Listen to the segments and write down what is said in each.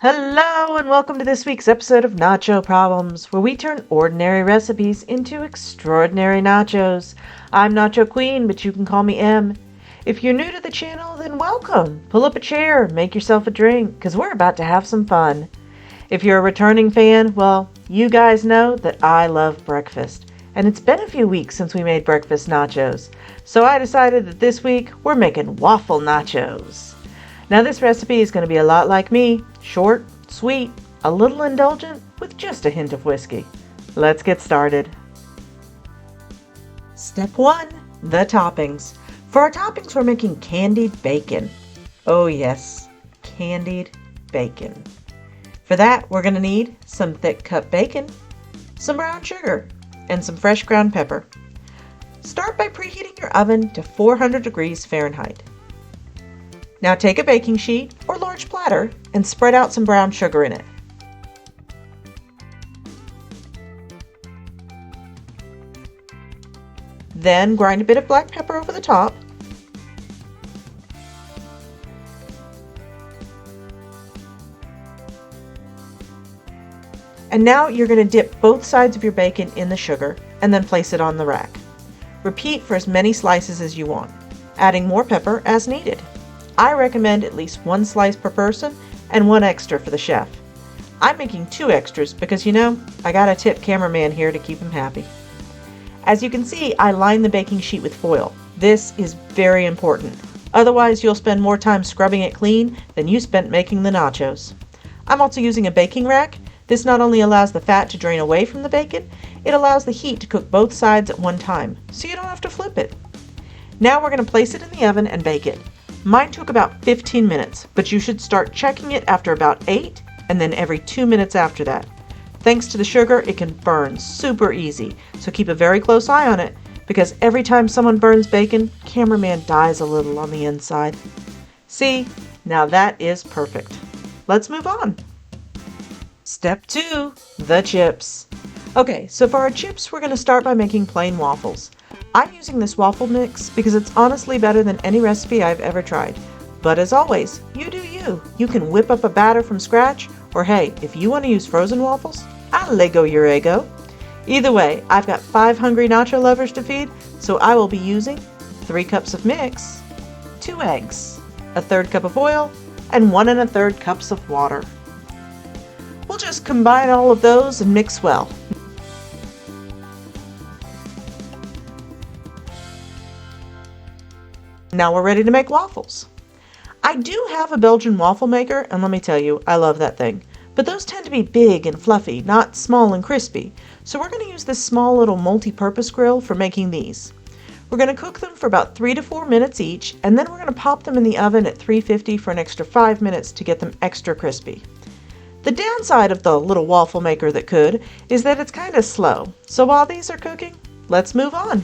Hello and welcome to this week's episode of Nacho Problems, where we turn ordinary recipes into extraordinary nachos. I'm Nacho Queen, but you can call me M. If you're new to the channel, then welcome. Pull up a chair, make yourself a drink, because we're about to have some fun. If you're a returning fan, well, you guys know that I love breakfast. And it's been a few weeks since we made breakfast nachos. So I decided that this week we're making waffle nachos. Now this recipe is going to be a lot like me, short, sweet, a little indulgent, with just a hint of whiskey. Let's get started. Step 1. The toppings. For our toppings we're making candied bacon. Oh yes, candied bacon. For that we're going to need some thick cut bacon, some brown sugar, and some fresh ground pepper. Start by preheating your oven to 400 degrees Fahrenheit. Now take a baking sheet or large platter and spread out some brown sugar in it. Then grind a bit of black pepper over the top. And now you're going to dip both sides of your bacon in the sugar and then place it on the rack. Repeat for as many slices as you want, adding more pepper as needed. I recommend at least 1 slice per person and 1 extra for the chef. I'm making 2 extras because I gotta tip cameraman here to keep him happy. As you can see, I line the baking sheet with foil. This is very important. Otherwise, you'll spend more time scrubbing it clean than you spent making the nachos. I'm also using a baking rack. This not only allows the fat to drain away from the bacon, it allows the heat to cook both sides at one time, so you don't have to flip it. Now we're going to place it in the oven and bake it. Mine took about 15 minutes, but you should start checking it after about 8 and then every 2 minutes after that. Thanks to the sugar, it can burn super easy, so keep a very close eye on it because every time someone burns bacon, cameraman dies a little on the inside. See, now that is perfect. Let's move on. Step 2, the chips. Okay, so for our chips, we're going to start by making plain waffles. I'm using this waffle mix because it's honestly better than any recipe I've ever tried. But as always, you do you. You can whip up a batter from scratch, or hey, if you want to use frozen waffles, I'll Lego your ego. Either way, I've got 5 hungry nacho lovers to feed, so I will be using 3 cups of mix, 2 eggs, a 1/3 cup of oil, and 1 1/3 cups of water. We'll just combine all of those and mix well. Now we're ready to make waffles. I do have a Belgian waffle maker, and let me tell you, I love that thing. But those tend to be big and fluffy, not small and crispy. So we're going to use this small little multi-purpose grill for making these. We're going to cook them for about 3 to 4 minutes each, and then we're going to pop them in the oven at 350 for an extra 5 minutes to get them extra crispy. The downside of the little waffle maker that could is that it's kind of slow. So while these are cooking, let's move on.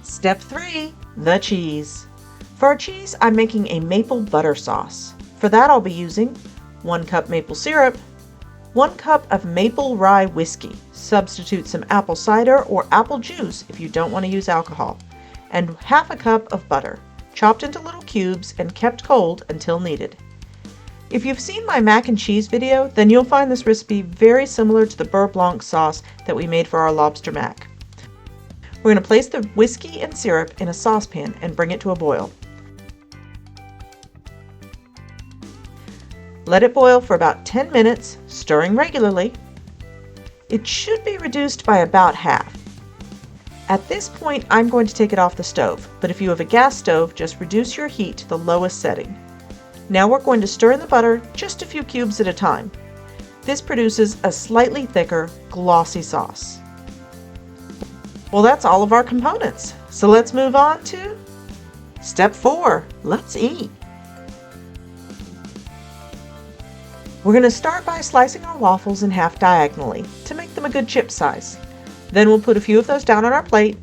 Step 3. The cheese. For our cheese, I'm making a maple butter sauce. For that, I'll be using 1 cup maple syrup, 1 cup of maple rye whiskey. Substitute some apple cider or apple juice if you don't want to use alcohol, and 1/2 cup of butter, chopped into little cubes and kept cold until needed. If you've seen my mac and cheese video, then you'll find this recipe very similar to the beurre blanc sauce that we made for our lobster mac. We're going to place the whiskey and syrup in a saucepan and bring it to a boil. Let it boil for about 10 minutes, stirring regularly. It should be reduced by about half. At this point, I'm going to take it off the stove, but if you have a gas stove, just reduce your heat to the lowest setting. Now we're going to stir in the butter just a few cubes at a time. This produces a slightly thicker, glossy sauce. Well, that's all of our components. So let's move on to step 4. Let's eat. We're going to start by slicing our waffles in half diagonally to make them a good chip size. Then we'll put a few of those down on our plate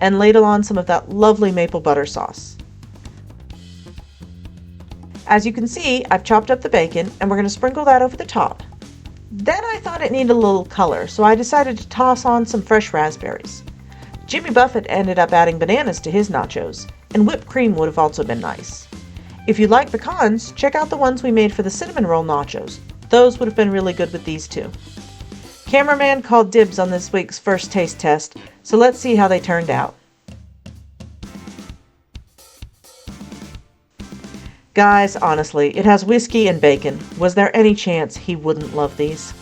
and ladle on some of that lovely maple butter sauce. As you can see, I've chopped up the bacon and we're going to sprinkle that over the top. Then I thought it needed a little color, so I decided to toss on some fresh raspberries. Jimmy Buffett ended up adding bananas to his nachos, and whipped cream would have also been nice. If you like pecans, check out the ones we made for the cinnamon roll nachos. Those would have been really good with these too. Cameraman called dibs on this week's first taste test, so let's see how they turned out. Guys, honestly, it has whiskey and bacon. Was there any chance he wouldn't love these?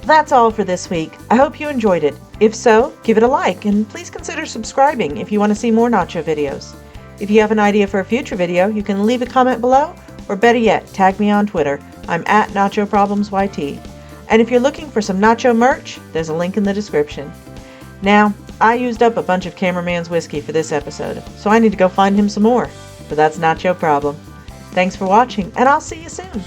That's all for this week. I hope you enjoyed it. If so, give it a like and please consider subscribing if you want to see more nacho videos. If you have an idea for a future video, you can leave a comment below, or better yet, tag me on Twitter. I'm at NachoProblemsYT. And if you're looking for some nacho merch, there's a link in the description. Now, I used up a bunch of Cameraman's whiskey for this episode, so I need to go find him some more. But that's not your problem. Thanks for watching, and I'll see you soon.